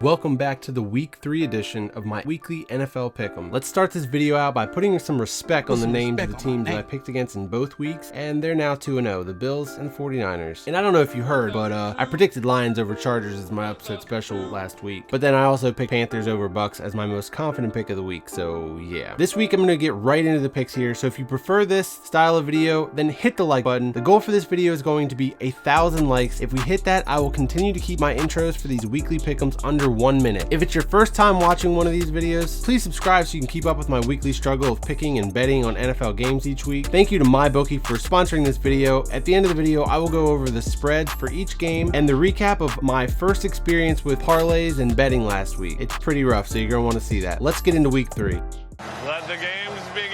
Welcome back to the Week 3 edition of my weekly NFL Pick'em. Let's start this video out by putting some respect on the names of the teams that I picked against in both weeks, and they're now 2-0, the Bills and the 49ers. And I don't know if you heard, but I predicted Lions over Chargers as my upset special last week, but then I also picked Panthers over Bucks as my most confident pick of the week, so yeah. This week I'm going to get right into the picks here, so if you prefer this style of video, then hit the like button. The goal for this video is going to be 1,000 likes. If we hit that, I will continue to keep my intros for these weekly pick'ems under 1 minute. If it's your first time watching one of these videos, please subscribe so you can keep up with my weekly struggle of picking and betting on NFL games each week. Thank you to MyBookie for sponsoring this video. At the end of the video, I will go over the spreads for each game and the recap of my first experience with parlays and betting last week. It's pretty rough, so you're going to want to see that. Let's get into week 3. Let the games begin.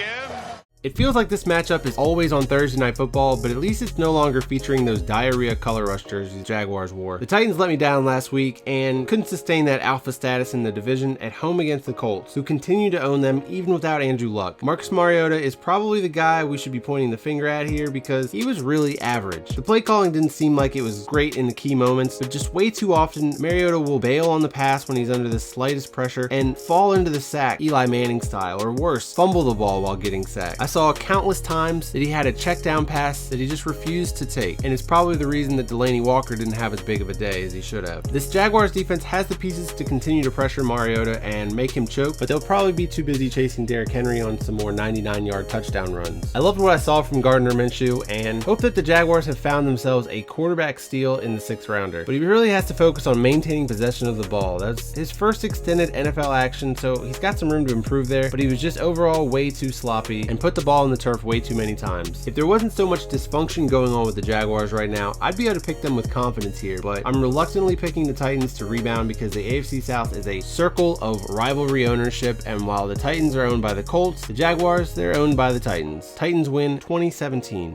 It feels like this matchup is always on Thursday Night Football, but at least it's no longer featuring those diarrhea color rush jerseys the Jaguars wore. The Titans let me down last week and couldn't sustain that alpha status in the division at home against the Colts, who continue to own them even without Andrew Luck. Marcus Mariota is probably the guy we should be pointing the finger at here because he was really average. The play calling didn't seem like it was great in the key moments, but just way too often, Mariota will bail on the pass when he's under the slightest pressure and fall into the sack Eli Manning style, or worse, fumble the ball while getting sacked. I saw countless times that he had a check down pass that he just refused to take, and it's probably the reason that Delaney Walker didn't have as big of a day as he should have. This Jaguars defense has the pieces to continue to pressure Mariota and make him choke, but they'll probably be too busy chasing Derrick Henry on some more 99-yard touchdown runs. I loved what I saw from Gardner Minshew and hope that the Jaguars have found themselves a quarterback steal in the 6th rounder, but he really has to focus on maintaining possession of the ball. That's his first extended NFL action, so he's got some room to improve there, but he was just overall way too sloppy and put the ball in the turf way too many times. If there wasn't so much dysfunction going on with the Jaguars right now, I'd be able to pick them with confidence here, but I'm reluctantly picking the Titans to rebound because the AFC South is a circle of rivalry ownership, and while the Titans are owned by the Colts, the Jaguars, they're owned by the Titans. Titans win 2017.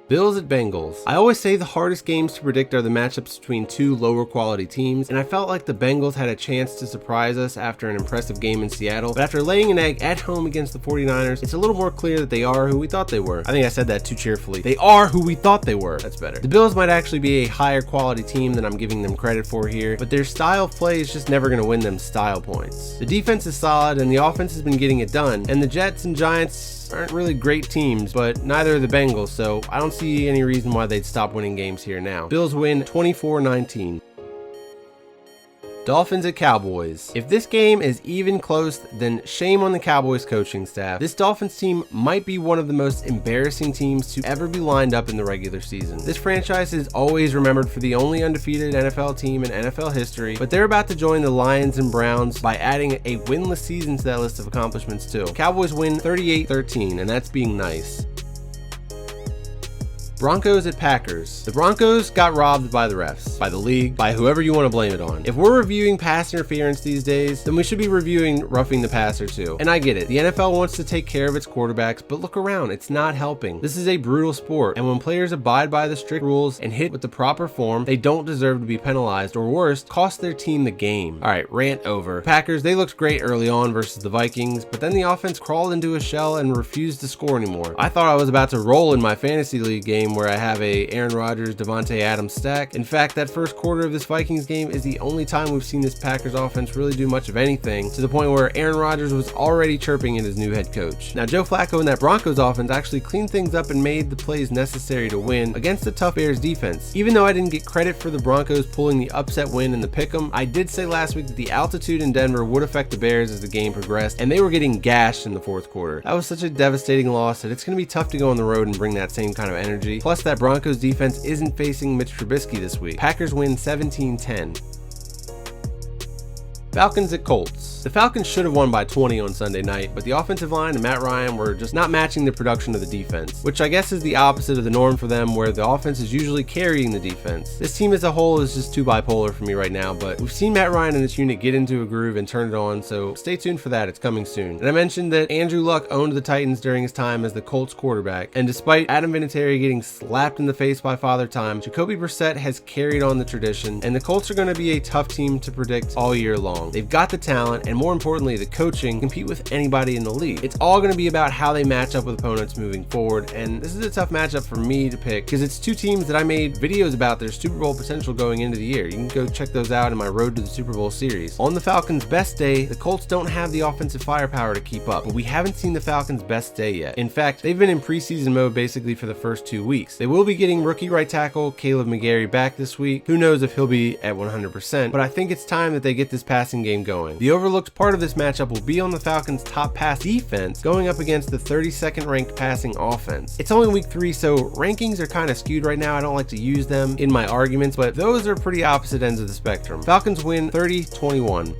Bills at Bengals. I always say the hardest games to predict are the matchups between two lower quality teams, and I felt like the Bengals had a chance to surprise us after an impressive game in Seattle, but after laying an egg at home against the 49ers, it's a little more clear that they are who we thought they were. I think I said that too cheerfully. They are who we thought they were. That's better. The Bills might actually be a higher quality team than I'm giving them credit for here, but their style of play is just never going to win them style points. The defense is solid and the offense has been getting it done, and the Jets and Giants aren't really great teams, but neither are the Bengals, so I don't see any reason why they'd stop winning games here now. Bills win 24-19. Dolphins at Cowboys. If this game is even close, then shame on the Cowboys coaching staff. This Dolphins team might be one of the most embarrassing teams to ever be lined up in the regular season. This franchise is always remembered for the only undefeated NFL team in NFL history, but they're about to join the Lions and Browns by adding a winless season to that list of accomplishments too. Cowboys win 38-13, and that's being nice. Broncos at Packers. The Broncos got robbed by the refs, by the league, by whoever you want to blame it on. If we're reviewing pass interference these days, then we should be reviewing roughing the passer too. And I get it, the NFL wants to take care of its quarterbacks, but look around, it's not helping. This is a brutal sport, and when players abide by the strict rules and hit with the proper form, they don't deserve to be penalized, or worse, cost their team the game. Alright, rant over. Packers, they looked great early on versus the Vikings, but then the offense crawled into a shell and refused to score anymore. I thought I was about to roll in my fantasy league game where I have a Aaron Rodgers, Devontae Adams stack. In fact, that first quarter of this Vikings game is the only time we've seen this Packers offense really do much of anything, to the point where Aaron Rodgers was already chirping at his new head coach. Now, Joe Flacco and that Broncos offense actually cleaned things up and made the plays necessary to win against the tough Bears defense. Even though I didn't get credit for the Broncos pulling the upset win in the pick'em, I did say last week that the altitude in Denver would affect the Bears as the game progressed, and they were getting gashed in the 4th quarter. That was such a devastating loss that it's going to be tough to go on the road and bring that same kind of energy. Plus, that Broncos defense isn't facing Mitch Trubisky this week. Packers win 17-10. Falcons at Colts. The Falcons should have won by 20 on Sunday night, but the offensive line and Matt Ryan were just not matching the production of the defense, which I guess is the opposite of the norm for them, where the offense is usually carrying the defense. This team as a whole is just too bipolar for me right now, but we've seen Matt Ryan and this unit get into a groove and turn it on, so stay tuned for that. It's coming soon. And I mentioned that Andrew Luck owned the Titans during his time as the Colts quarterback, and despite Adam Vinatieri getting slapped in the face by Father Time, Jacoby Brissett has carried on the tradition, and the Colts are going to be a tough team to predict all year long. They've got the talent, and more importantly, the coaching, compete with anybody in the league. It's all going to be about how they match up with opponents moving forward, and this is a tough matchup for me to pick because it's two teams that I made videos about their Super Bowl potential going into the year. You can go check those out in my Road to the Super Bowl series. On the Falcons' best day, the Colts don't have the offensive firepower to keep up, but we haven't seen the Falcons' best day yet. In fact, they've been in preseason mode basically for the first 2 weeks. They will be getting rookie right tackle Caleb McGarry back this week. Who knows if he'll be at 100%, but I think it's time that they get this passing game going. The overlooked part of this matchup will be on the Falcons' top pass defense going up against the 32nd ranked passing offense. It's only week 3, so rankings are kind of skewed right now. I don't like to use them in my arguments, but those are pretty opposite ends of the spectrum. Falcons win 30-21.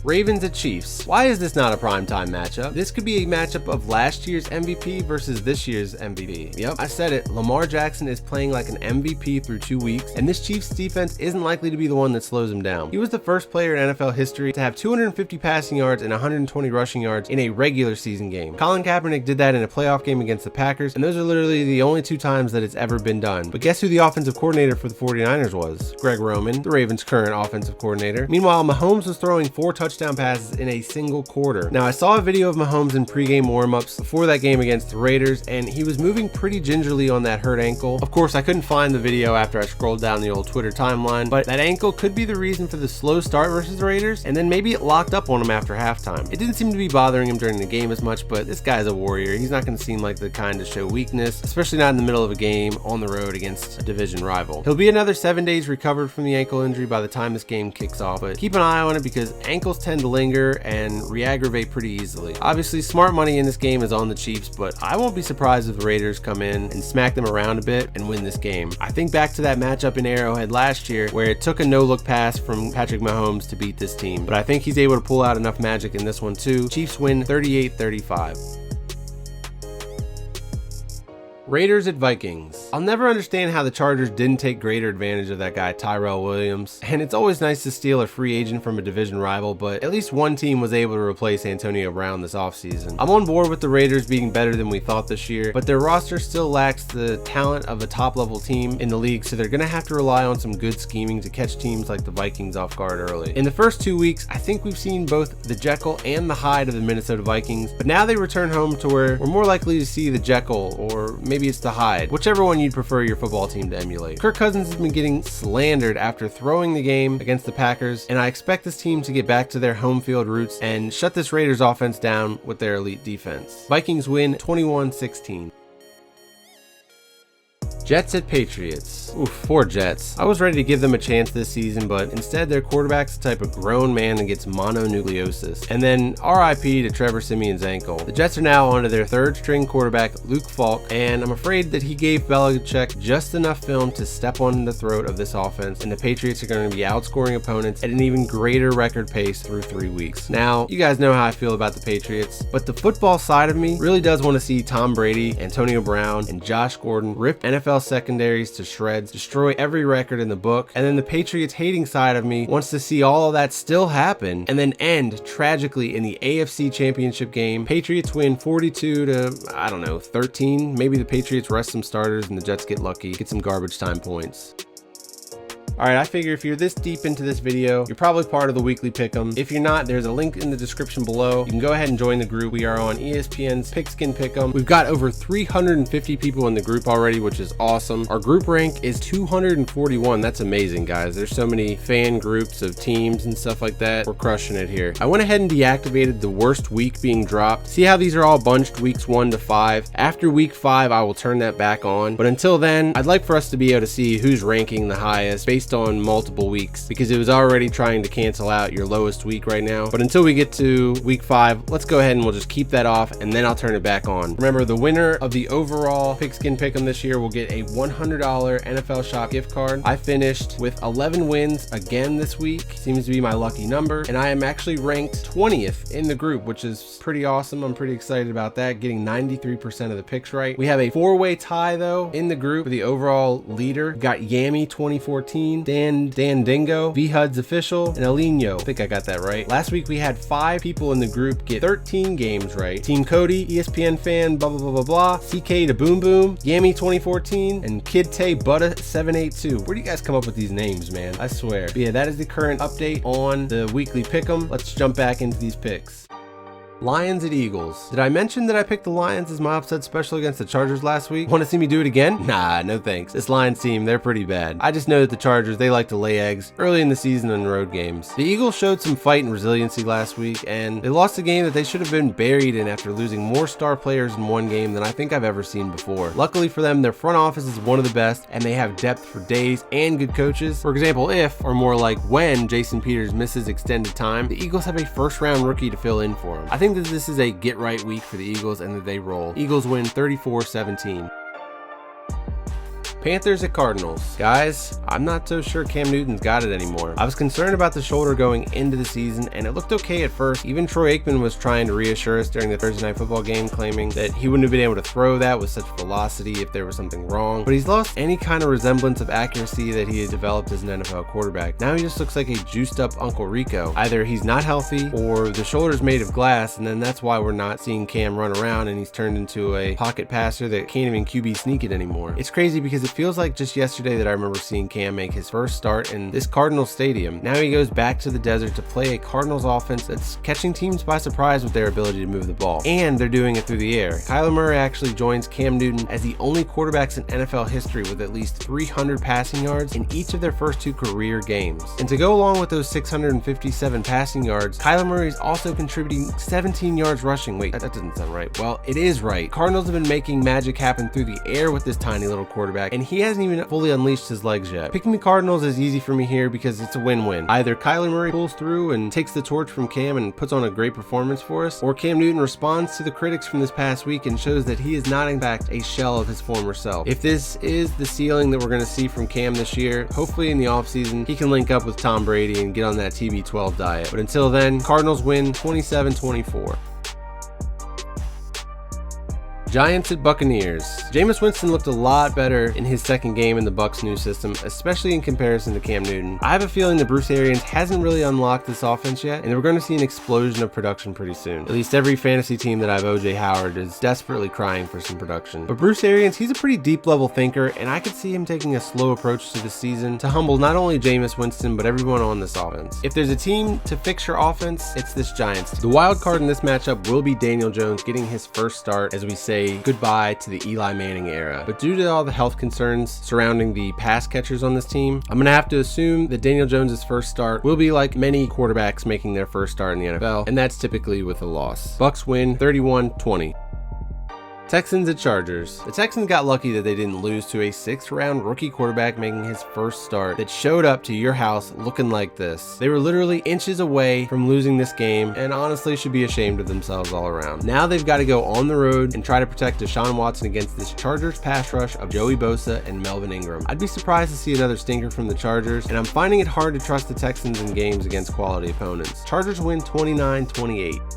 Ravens at Chiefs. Why is this not a primetime matchup? This could be a matchup of last year's MVP versus this year's MVP. Yep, I said it. Lamar Jackson is playing like an MVP through 2 weeks, and this Chiefs defense isn't likely to be the one that slows him down. He was the first player in NFL history to have 250 passing yards and 120 rushing yards in a regular season game. Colin Kaepernick did that in a playoff game against the Packers, and those are literally the only 2 times that it's ever been done. But guess who the offensive coordinator for the 49ers was? Greg Roman, the Ravens' current offensive coordinator. Meanwhile, Mahomes was throwing 4 touchdown passes in a single quarter. Now, I saw a video of Mahomes in pregame warm-ups before that game against the Raiders, and he was moving pretty gingerly on that hurt ankle. Of course, I couldn't find the video after I scrolled down the old Twitter timeline, but that ankle could be the reason for the slow start versus the Raiders, and then maybe it locked up on him after halftime. It didn't seem to be bothering him during the game as much, but this guy's a warrior. He's not going to seem like the kind to show weakness, especially not in the middle of a game on the road against a division rival. He'll be another 7 days recovered from the ankle injury by the time this game kicks off, but keep an eye on it because ankles tend to linger and re-aggravate pretty easily. Obviously, smart money in this game is on the Chiefs, but I won't be surprised if the Raiders come in and smack them around a bit and win this game. I think back to that matchup in Arrowhead last year where it took a no-look pass from Patrick Mahomes to beat this team, but I think he's able to pull out enough magic in this one too. Chiefs win 38-35. Raiders at Vikings. I'll never understand how the Chargers didn't take greater advantage of that guy Tyrell Williams, and it's always nice to steal a free agent from a division rival, but at least one team was able to replace Antonio Brown this offseason. I'm on board with the Raiders being better than we thought this year, but their roster still lacks the talent of a top-level team in the league, so they're going to have to rely on some good scheming to catch teams like the Vikings off guard early. In the first 2 weeks, I think we've seen both the Jekyll and the Hyde of the Minnesota Vikings, but now they return home to where we're more likely to see the Jekyll, or maybe it's the Hyde, whichever one you'd prefer your football team to emulate. Kirk Cousins has been getting slandered after throwing the game against the Packers, and I expect this team to get back to their home field roots and shut this Raiders offense down with their elite defense. Vikings win 21-16. Jets at Patriots. Oof, poor Jets. I was ready to give them a chance this season, but instead their quarterback's the type of grown man that gets mononucleosis. And then RIP to Trevor Siemian's ankle. The Jets are now onto their third string quarterback, Luke Falk, and I'm afraid that he gave Belichick just enough film to step on the throat of this offense, and the Patriots are going to be outscoring opponents at an even greater record pace through 3 weeks. Now, you guys know how I feel about the Patriots, but the football side of me really does want to see Tom Brady, Antonio Brown, and Josh Gordon rip NFL secondaries to shreds, destroy every record in the book, and then the Patriots hating side of me wants to see all of that still happen and then end tragically in the AFC Championship game. Patriots win 42-13. Maybe the Patriots rest some starters and the Jets get lucky, get some garbage time points. Alright, I figure if you're this deep into this video, you're probably part of the weekly pick'em. If you're not, there's a link in the description below. You can go ahead and join the group. We are on ESPN's Pigskin Pick'em. We've got over 350 people in the group already, which is awesome. Our group rank is 241. That's amazing, guys. There's so many fan groups of teams and stuff like that. We're crushing it here. I went ahead and deactivated the worst week being dropped. See how these are all bunched weeks 1 to 5? After week 5, I will turn that back on. But until then, I'd like for us to be able to see who's ranking the highest based on multiple weeks, because it was already trying to cancel out your lowest week right now. But until we get to week 5, let's go ahead and we'll just keep that off and then I'll turn it back on. Remember, the winner of the overall Pigskin Pick'em this year will get a $100 NFL Shop gift card. I finished with 11 wins again this week. Seems to be my lucky number, and I am actually ranked 20th in the group, which is pretty awesome. I'm pretty excited about that, getting 93% of the picks right. We have a 4-way tie though in the group for the overall leader. We've got Yami 2014, Dean, Dan Dingo, V-Hud's Official, and Elinho. I think I got that right. Last week we had 5 people in the group get 13 games right. Team Cody, ESPN fan, blah blah blah blah blah, CK to Boom Boom, Yammy 2014, and Kid Tay Butta 782. Where do you guys come up with these names, man? I swear. But yeah, that is the current update on the weekly pick'em. Let's jump back into these picks. Lions at Eagles. Did I mention that I picked the Lions as my upset special against the Chargers last week? Want to see me do it again? Nah, no thanks. This Lions team, they're pretty bad. I just know that the Chargers, they like to lay eggs early in the season in road games. The Eagles showed some fight and resiliency last week, and they lost a game that they should have been buried in after losing more star players in one game than I think I've ever seen before. Luckily for them, their front office is one of the best, and they have depth for days and good coaches. For example, if, or more like when, Jason Peters misses extended time, the Eagles have a first-round rookie to fill in for him. I think that this is a get-right week for the Eagles and that they roll. Eagles win 34-17. Panthers at Cardinals. Guys, I'm not so sure Cam Newton's got it anymore. I was concerned about the shoulder going into the season, and it looked okay at first. Even Troy Aikman was trying to reassure us during the Thursday Night Football game, claiming that he wouldn't have been able to throw that with such velocity if there was something wrong. But he's lost any kind of resemblance of accuracy that he had developed as an NFL quarterback. Now he just looks like a juiced up Uncle Rico. Either he's not healthy, or the shoulder's made of glass, and then that's why we're not seeing Cam run around and he's turned into a pocket passer that can't even QB sneak it anymore. It's crazy because it feels like just yesterday that I remember seeing Cam make his first start in this Cardinals stadium. Now he goes back to the desert to play a Cardinals offense that's catching teams by surprise with their ability to move the ball. And they're doing it through the air. Kyler Murray actually joins Cam Newton as the only quarterbacks in NFL history with at least 300 passing yards in each of their first 2 career games. And to go along with those 657 passing yards, Kyler Murray is also contributing 17 yards rushing. Wait, that doesn't sound right. Well, it is right. Cardinals have been making magic happen through the air with this tiny little quarterback, and he hasn't even fully unleashed his legs yet. Picking the Cardinals is easy for me here because it's a win-win. Either Kyler Murray pulls through and takes the torch from Cam and puts on a great performance for us, or Cam Newton responds to the critics from this past week and shows that he is not in fact a shell of his former self. If this is the ceiling that we're going to see from Cam this year, hopefully in the offseason he can link up with Tom Brady and get on that TB12 diet. But until then, Cardinals win 27-24. Giants at Buccaneers. Jameis Winston looked a lot better in his second game in the Bucs' new system, especially in comparison to Cam Newton. I have a feeling that Bruce Arians hasn't really unlocked this offense yet, and we're going to see an explosion of production pretty soon. At least every fantasy team that I have OJ Howard is desperately crying for some production. But Bruce Arians, he's a pretty deep level thinker, and I could see him taking a slow approach to the season to humble not only Jameis Winston, but everyone on this offense. If there's a team to fix your offense, it's this Giants team. The wild card in this matchup will be Daniel Jones getting his first start, as we say goodbye to the Eli Manning era. But due to all the health concerns surrounding the pass catchers on this team, I'm gonna have to assume that Daniel Jones' first start will be like many quarterbacks making their first start in the NFL, and that's typically with a loss. Bucs win 31-20. Texans at Chargers. The Texans got lucky that they didn't lose to a 6th-round rookie quarterback making his first start that showed up to your house looking like this. They were literally inches away from losing this game and honestly should be ashamed of themselves all around. Now they've got to go on the road and try to protect Deshaun Watson against this Chargers pass rush of Joey Bosa and Melvin Ingram. I'd be surprised to see another stinker from the Chargers, and I'm finding it hard to trust the Texans in games against quality opponents. Chargers win 29-28.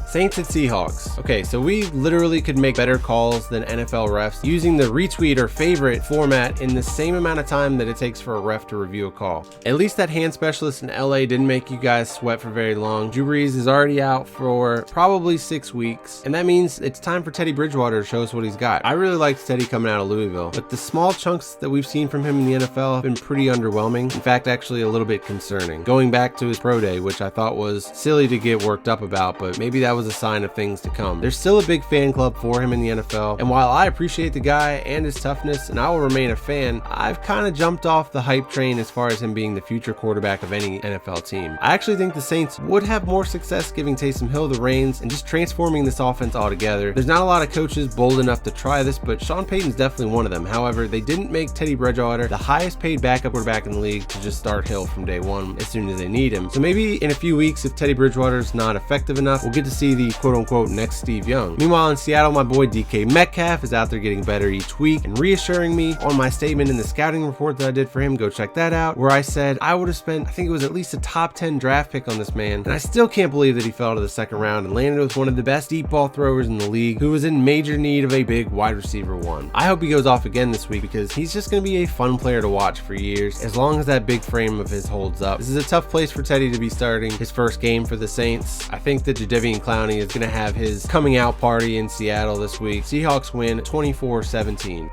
Saints at Seahawks. Okay, so we literally could make better calls than NFL refs using the retweet or favorite format in the same amount of time that it takes for a ref to review a call. At least that hand specialist in LA didn't make you guys sweat for very long. Drew Brees is already out for probably 6 weeks, and that means it's time for Teddy Bridgewater to show us what he's got. I really liked Teddy coming out of Louisville, but the small chunks that we've seen from him in the NFL have been pretty underwhelming. In fact, actually a little bit concerning. Going back to his pro day, which I thought was silly to get worked up about, but maybe that was a sign of things to come. There's still a big fan club for him in the NFL, and while I appreciate the guy and his toughness, and I will remain a fan, I've kind of jumped off the hype train as far as him being the future quarterback of any NFL team. I actually think the Saints would have more success giving Taysom Hill the reins and just transforming this offense altogether. There's not a lot of coaches bold enough to try this, but Sean Payton's definitely one of them. However, they didn't make Teddy Bridgewater the highest paid backup quarterback in the league to just start Hill from day one as soon as they need him. So maybe in a few weeks, if Teddy Bridgewater's not effective enough, we'll get to see see the quote-unquote next Steve Young. Meanwhile, in Seattle, my boy DK Metcalf is out there getting better each week and reassuring me on my statement in the scouting report that I did for him. Go check that out, where I said I would have spent, I think it was at least a top 10 draft pick on this man, and I still can't believe that he fell to the second round and landed with one of the best deep ball throwers in the league who was in major need of a big wide receiver one. I hope he goes off again this week because he's just going to be a fun player to watch for years as long as that big frame of his holds up. This is a tough place for Teddy to be starting his first game for the Saints. I think that Jadeveon Clowney is going to have his coming out party in Seattle this week. Seahawks win 24-17.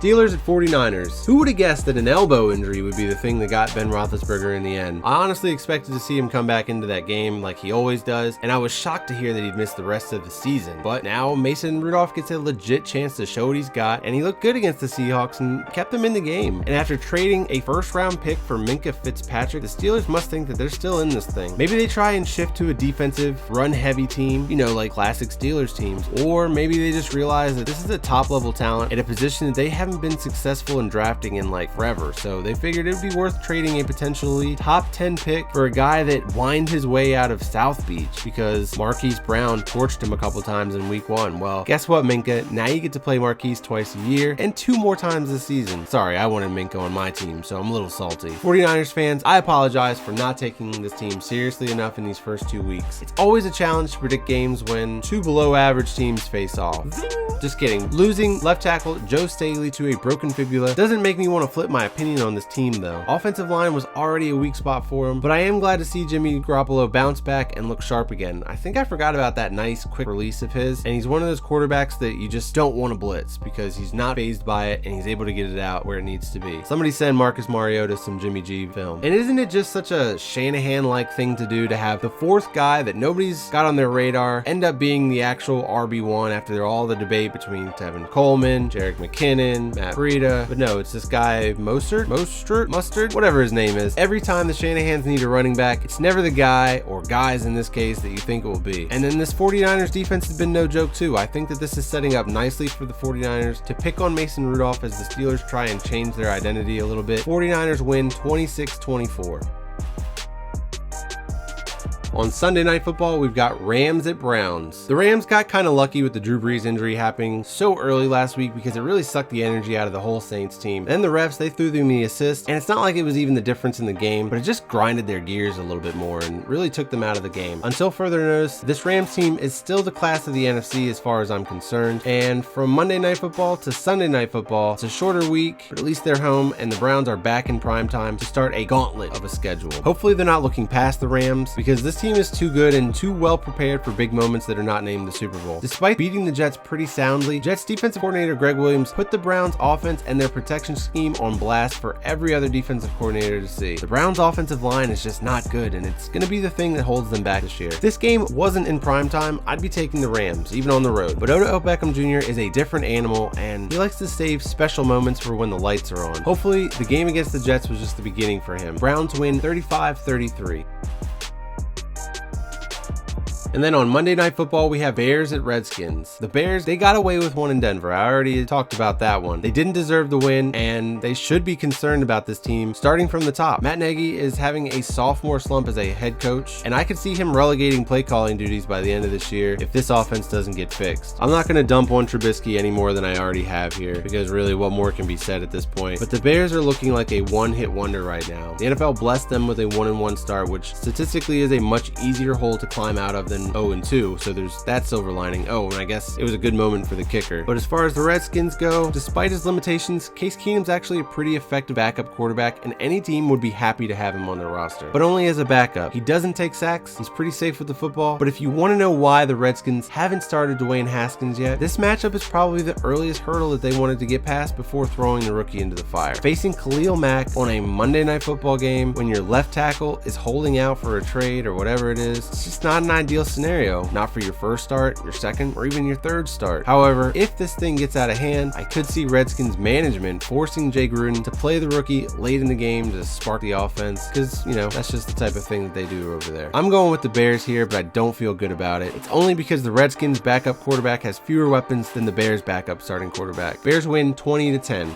Steelers at 49ers. Who would have guessed that an elbow injury would be the thing that got Ben Roethlisberger in the end? I honestly expected to see him come back into that game like he always does, and I was shocked to hear that he'd missed the rest of the season. But now Mason Rudolph gets a legit chance to show what he's got, and he looked good against the Seahawks and kept them in the game. And after trading a first-round pick for Minkah Fitzpatrick, the Steelers must think that they're still in this thing. Maybe they try and shift to a defensive, run-heavy team, you know, like classic Steelers teams, or maybe they just realize that this is a top-level talent at a position that they haven't been successful in drafting in like forever, so they figured it would be worth trading a potentially top 10 pick for a guy that whined his way out of South Beach because Marquise Brown torched him a couple times in week 1. Well, guess what, Minkah? Now you get to play Marquise twice a year and 2 more times this season. Sorry, I wanted Minkah on my team, so I'm a little salty. 49ers fans, I apologize for not taking this team seriously enough in these first 2 weeks. It's always a challenge to predict games when 2 below average teams face off. Just kidding. Losing left tackle Joe Staley to a broken fibula doesn't make me want to flip my opinion on this team though. Offensive line was already a weak spot for him, but I am glad to see Jimmy Garoppolo bounce back and look sharp again. I think I forgot about that nice quick release of his, and he's one of those quarterbacks that you just don't want to blitz because he's not fazed by it and he's able to get it out where it needs to be. Somebody send Marcus Mariota some Jimmy G film. And isn't it just such a Shanahan-like thing to do to have the 4th guy that nobody's got on their radar end up being the actual RB1 after all the debate between Tevin Coleman, Jerick McKinnon, Matt Breida, but no, it's this guy Mostert, whatever his name is. Every time the Shanahans need a running back, it's never the guy, or guys in this case, that you think it will be. And then this 49ers defense has been no joke too. I think that this is setting up nicely for the 49ers to pick on Mason Rudolph as the Steelers try and change their identity a little bit. 49ers win 26-24. On Sunday Night Football, we've got Rams at Browns. The Rams got kind of lucky with the Drew Brees injury happening so early last week because it really sucked the energy out of the whole Saints team. Then the refs, they threw them the assist, and it's not like it was even the difference in the game, but it just grinded their gears a little bit more and really took them out of the game. Until further notice, this Rams team is still the class of the NFC as far as I'm concerned, and from Monday Night Football to Sunday Night Football, it's a shorter week, but at least they're home, and the Browns are back in prime time to start a gauntlet of a schedule. Hopefully they're not looking past the Rams because this team is too good and too well prepared for big moments that are not named the Super Bowl. Despite beating the Jets pretty soundly, Jets defensive coordinator Greg Williams put the Browns offense and their protection scheme on blast for every other defensive coordinator to see. The Browns offensive line is just not good, and it's going to be the thing that holds them back this year. If this game wasn't in prime time, I'd be taking the Rams, even on the road. But Odell Beckham Jr. is a different animal, and he likes to save special moments for when the lights are on. Hopefully, the game against the Jets was just the beginning for him. Browns win 35-33. And then on Monday Night Football, we have Bears at Redskins. The Bears, they got away with one in Denver. I already talked about that one. They didn't deserve the win, and they should be concerned about this team starting from the top. Matt Nagy is having a sophomore slump as a head coach, and I could see him relegating play calling duties by the end of this year if this offense doesn't get fixed. I'm not going to dump on Trubisky any more than I already have here, because really what more can be said at this point. But the Bears are looking like a one-hit wonder right now. The NFL blessed them with a 1-1 start, which statistically is a much easier hole to climb out of than 0-2, so there's that silver lining. Oh, and I guess it was a good moment for the kicker. But as far as the Redskins go, despite his limitations, Case Keenum's actually a pretty effective backup quarterback, and any team would be happy to have him on their roster. But only as a backup. He doesn't take sacks, he's pretty safe with the football, but if you want to know why the Redskins haven't started Dwayne Haskins yet, this matchup is probably the earliest hurdle that they wanted to get past before throwing the rookie into the fire. Facing Khalil Mack on a Monday Night Football game when your left tackle is holding out for a trade or whatever it is, it's just not an ideal scenario. Not for your first start, your second, or even your third start. However, if this thing gets out of hand, I could see Redskins management forcing Jay Gruden to play the rookie late in the game to spark the offense, because, you know, that's just the type of thing that they do over there. I'm going with the Bears here, but I don't feel good about it. It's only because the Redskins backup quarterback has fewer weapons than the Bears backup starting quarterback. Bears win 20-10.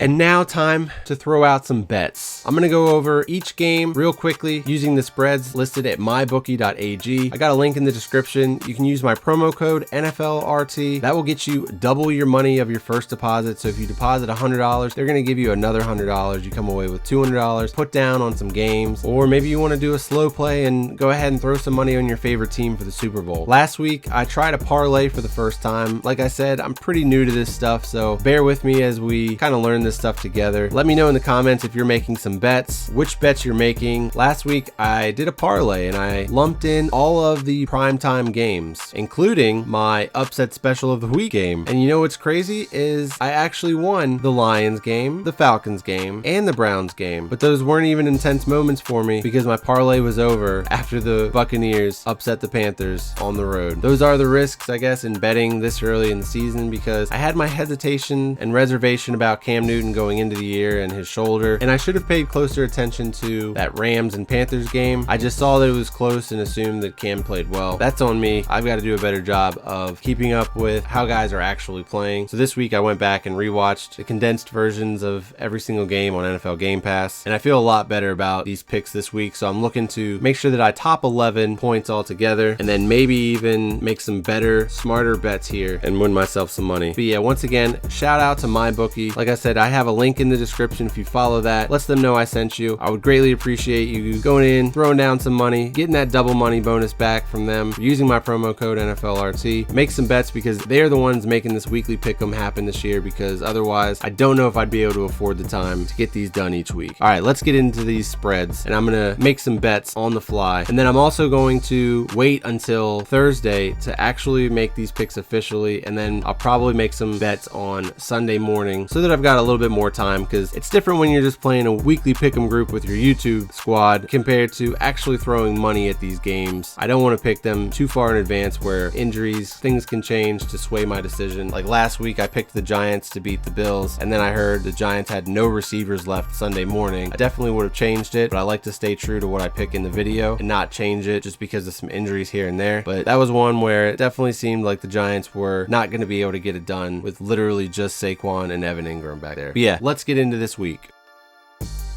And now time to throw out some bets. I'm gonna go over each game real quickly using the spreads listed at mybookie.ag. I got a link in the description. You can use my promo code NFLRT. That will get you double your money of your first deposit. So if you deposit $100, they're gonna give you another $100. You come away with $200, put down on some games, or maybe you wanna do a slow play and go ahead and throw some money on your favorite team for the Super Bowl. Last week, I tried a parlay for the first time. Like I said, I'm pretty new to this stuff, so bear with me as we kind of learn this stuff together. Let me know in the comments if you're making some bets, which bets you're making. Last week, I did a parlay and I lumped in all of the primetime games, including my upset special of the week game. And you know what's crazy is I actually won the Lions game, the Falcons game, and the Browns game. But those weren't even intense moments for me because my parlay was over after the Buccaneers upset the Panthers on the road. Those are the risks, I guess, in betting this early in the season because I had my hesitation and reservation about Cam Newton going into the year and his shoulder, and I should have paid closer attention to that Rams and Panthers game. I just saw that it was close and assumed that Cam played well. That's on me. I've got to do a better job of keeping up with how guys are actually playing. So this week I went back and rewatched the condensed versions of every single game on NFL Game Pass, and I feel a lot better about these picks this week. So I'm looking to make sure that I top 11 points altogether, and then maybe even make some better, smarter bets here and win myself some money. But yeah, once again, shout out to MyBookie. Like I said, I have a link in the description. If you follow that, let them know I sent you. I would greatly appreciate you going in, throwing down some money, getting that double money bonus back from them, using my promo code NFLRT. Make some bets because they're the ones making this weekly pick'em happen this year, because otherwise I don't know if I'd be able to afford the time to get these done each week. All right, let's get into these spreads, and I'm gonna make some bets on the fly, and then I'm also going to wait until Thursday to actually make these picks officially, and then I'll probably make some bets on Sunday morning so that I've got a little bit more time, because it's different when you're just playing a weekly pick'em group with your YouTube squad compared to actually throwing money at these games. I don't want to pick them too far in advance where injuries, things can change to sway my decision. Like last week I picked the Giants to beat the Bills, and then I heard the Giants had no receivers left Sunday morning. I definitely would have changed it, but I like to stay true to what I pick in the video and not change it just because of some injuries here and there. But that was one where it definitely seemed like the Giants were not going to be able to get it done with literally just Saquon and Evan Ingram back there. But yeah, let's get into this week.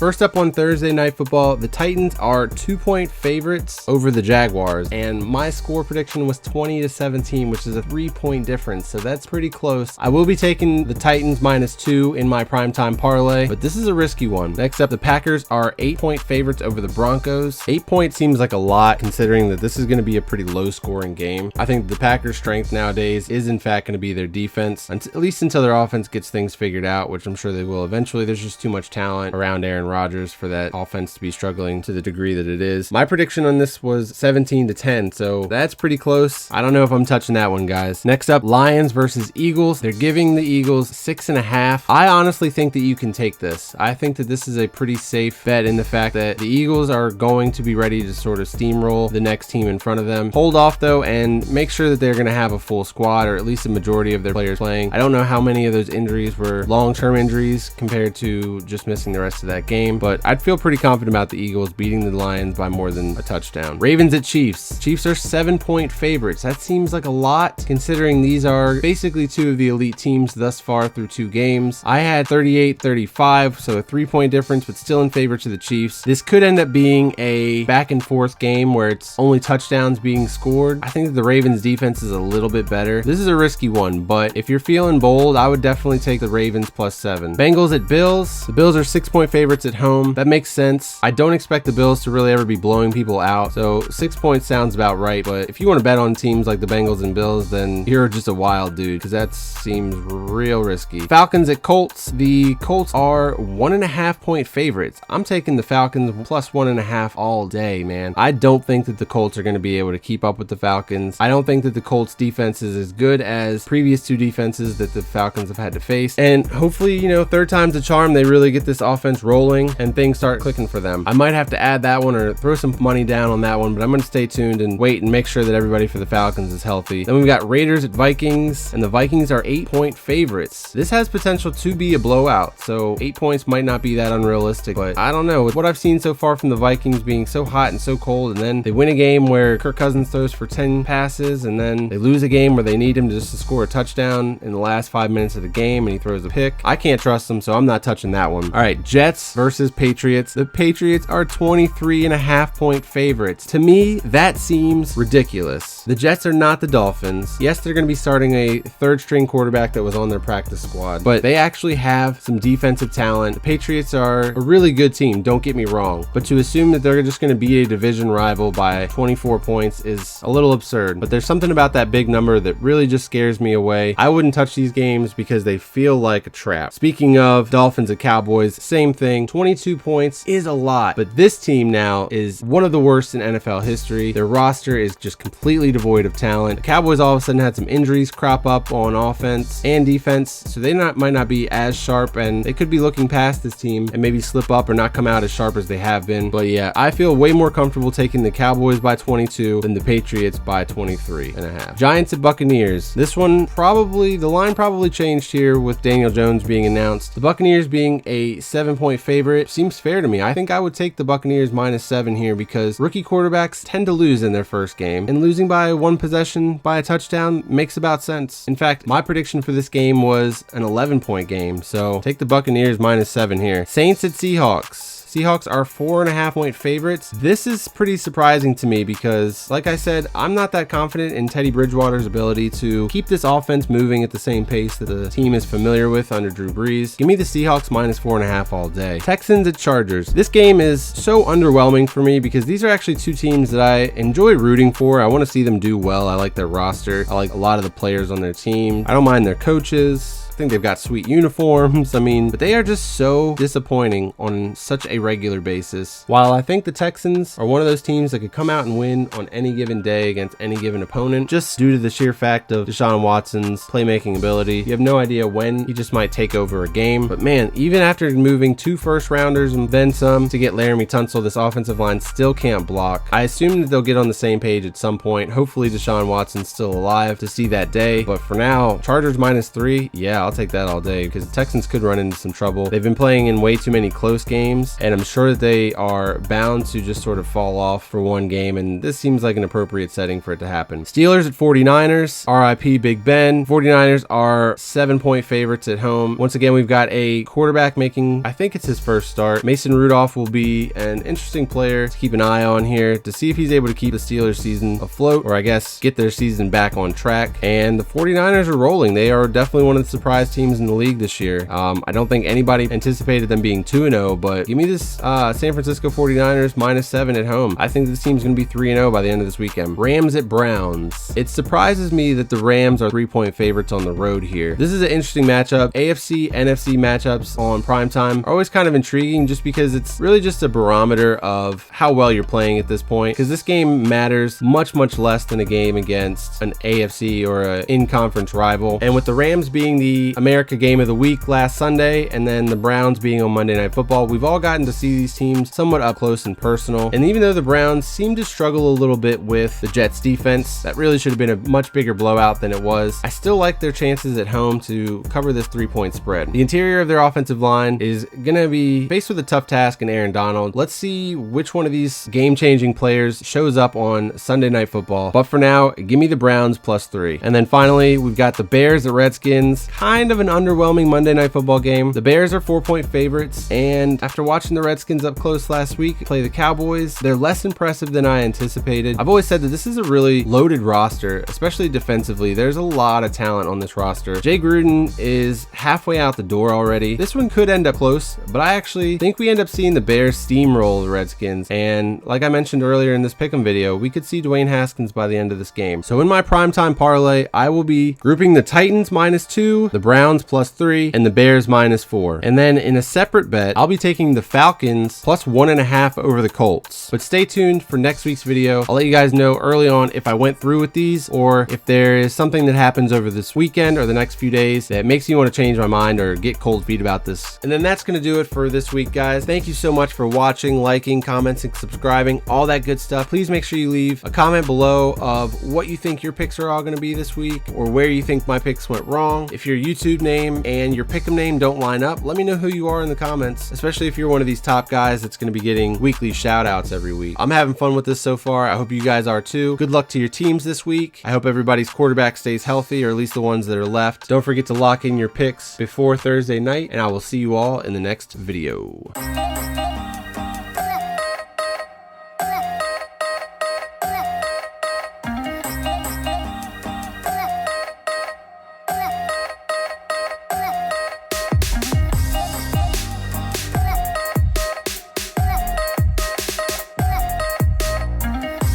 First up on Thursday Night Football, the Titans are 2-point favorites over the Jaguars, and my score prediction was 20-17, which is a 3-point difference, so that's pretty close. I will be taking the Titans -2 in my primetime parlay, but this is a risky one. Next up, the Packers are 8-point favorites over the Broncos. 8 points seems like a lot considering that this is going to be a pretty low-scoring game. I think the Packers' strength nowadays is in fact going to be their defense, at least until their offense gets things figured out, which I'm sure they will eventually. There's just too much talent around Aaron Rodgers for that offense to be struggling to the degree that it is. My prediction on this was 17-10, so that's pretty close. I don't know if I'm touching that one, guys. Next up, Lions versus Eagles. They're giving the Eagles 6.5. I honestly think that you can take this. I think that this is a pretty safe bet in the fact that the Eagles are going to be ready to sort of steamroll the next team in front of them. Hold off though and make sure that they're going to have a full squad, or at least a majority of their players playing. I don't know how many of those injuries were long-term injuries compared to just missing the rest of that game, but I'd feel pretty confident about the Eagles beating the Lions by more than a touchdown. Ravens at Chiefs. Chiefs are 7-point favorites. That seems like a lot considering these are basically two of the elite teams thus far through 2 games. I had 38-35, so a 3-point difference, but still in favor to the Chiefs. This could end up being a back and forth game where it's only touchdowns being scored. I think that the Ravens defense is a little bit better. This is a risky one, but if you're feeling bold, I would definitely take the Ravens +7. Bengals at Bills. The Bills are 6-point favorites at home. That makes sense. I don't expect the Bills to really ever be blowing people out, so 6 points sounds about right. But if you want to bet on teams like the Bengals and Bills, then you're just a wild dude, because that seems real risky. Falcons at Colts. The Colts are 1.5-point favorites. I'm taking the Falcons +1.5 all day, man. I don't think that the Colts are going to be able to keep up with the Falcons. I don't think that the Colts defense is as good as previous 2 defenses that the Falcons have had to face. And hopefully, you know, third time's a charm. They really get this offense rolling rolling and things start clicking for them. I might have to add that one or throw some money down on that one, but I'm going to stay tuned and wait and make sure that everybody for the Falcons is healthy. Then we've got Raiders at Vikings, and the Vikings are 8-point favorites. This has potential to be a blowout, so 8 points might not be that unrealistic, but I don't know. With what I've seen so far from the Vikings being so hot and so cold, and then they win a game where Kirk Cousins throws for 10 passes, and then they lose a game where they need him just to score a touchdown in the last 5 minutes of the game and he throws a pick. I can't trust him, so I'm not touching that one. All right, Jets versus Patriots. The Patriots are 23.5-point favorites. To me, that seems ridiculous. The Jets are not the Dolphins. Yes, they're going to be starting a third-string quarterback that was on their practice squad, but they actually have some defensive talent. The Patriots are a really good team, don't get me wrong, but to assume that they're just going to be a division rival by 24 points is a little absurd. But there's something about that big number that really just scares me away. I wouldn't touch these games because they feel like a trap. Speaking of Dolphins and Cowboys, same thing. 22 points is a lot, but this team now is one of the worst in NFL history. Their roster is just completely devoid of talent. The Cowboys all of a sudden had some injuries crop up on offense and defense, so they might not be as sharp, and they could be looking past this team and maybe slip up or not come out as sharp as they have been. But yeah, I feel way more comfortable taking the Cowboys by 22 than the Patriots by 23.5. Giants at Buccaneers. This one the line probably changed here with Daniel Jones being announced. The Buccaneers being a 7-point favorite seems fair to me. I think I would take the Buccaneers -7 here because rookie quarterbacks tend to lose in their first game, and losing by one possession by a touchdown makes about sense. In fact, my prediction for this game was an 11-point game, so take the Buccaneers -7 here. Saints at Seahawks. Seahawks are 4.5-point favorites. This is pretty surprising to me because, like I said, I'm not that confident in Teddy Bridgewater's ability to keep this offense moving at the same pace that the team is familiar with under Drew Brees. Give me the Seahawks -4.5 all day. Texans at Chargers. This game is so underwhelming for me because these are actually two teams that I enjoy rooting for. I want to see them do well. I like their roster. I like a lot of the players on their team. I don't mind their coaches. I think they've got sweet uniforms, but they are just so disappointing on such a regular basis. While I think the Texans are one of those teams that could come out and win on any given day against any given opponent, just due to the sheer fact of Deshaun Watson's playmaking ability. You have no idea when he just might take over a game. But man, even after moving 2 first-rounders and then some to get Laramie Tunsil, this offensive line still can't block. I assume that they'll get on the same page at some point. Hopefully Deshaun Watson's still alive to see that day. But for now, Chargers -3, yeah, I'll take that all day because the Texans could run into some trouble. They've been playing in way too many close games, and I'm sure that they are bound to just sort of fall off for one game, and this seems like an appropriate setting for it to happen. Steelers at 49ers. RIP Big Ben. 49ers are 7-point favorites at home. Once again, we've got a quarterback making, I think it's his first start. Mason Rudolph will be an interesting player to keep an eye on here to see if he's able to keep the Steelers season afloat, or I guess get their season back on track. And the 49ers are rolling. They are definitely one of the surprise teams in the league this year. I don't think anybody anticipated them being 2-0, but give me this San Francisco 49ers -7 at home. I think this team's going to be 3-0 by the end of this weekend. Rams at Browns. It surprises me that the Rams are 3-point favorites on the road here. This is an interesting matchup. AFC, NFC matchups on primetime are always kind of intriguing just because it's really just a barometer of how well you're playing at this point, because this game matters much less than a game against an AFC or an in-conference rival. And with the Rams being the America game of the week last Sunday, and then the Browns being on Monday Night Football, we've all gotten to see these teams somewhat up close and personal. And even though the Browns seem to struggle a little bit with the Jets defense, that really should have been a much bigger blowout than it was. I still like their chances at home to cover this 3-point spread. The interior of their offensive line is going to be faced with a tough task in Aaron Donald. Let's see which one of these game-changing players shows up on Sunday Night Football. But for now, give me the Browns +3. And then finally, we've got the Bears at Redskins. Kind of an underwhelming Monday Night Football game. The Bears are 4-point favorites, and after watching the Redskins up close last week play the Cowboys, they're less impressive than I anticipated. I've always said that this is a really loaded roster, especially defensively. There's a lot of talent on this roster. Jay Gruden is halfway out the door already. This one could end up close, but I actually think we end up seeing the Bears steamroll the Redskins, and like I mentioned earlier in this pick'em video, we could see Dwayne Haskins by the end of this game. So in my primetime parlay, I will be grouping the Titans -2, the Browns +3 and the Bears -4. And then in a separate bet, I'll be taking the Falcons +1.5 over the Colts. But stay tuned for next week's video. I'll let you guys know early on if I went through with these or if there is something that happens over this weekend or the next few days that makes me want to change my mind or get cold feet about this. And then that's going to do it for this week, guys. Thank you so much for watching, liking, commenting, subscribing, all that good stuff. Please make sure you leave a comment below of what you think your picks are all going to be this week or where you think my picks went wrong. If your YouTube name and your pick'em name don't line up, let me know who you are in the comments, especially if you're one of these top guys that's going to be getting weekly shout outs every week. I'm having fun with this so far. I hope you guys are too. Good luck to your teams this week. I hope everybody's quarterback stays healthy, or at least the ones that are left. Don't forget to lock in your picks before Thursday night, and I will see you all in the next video.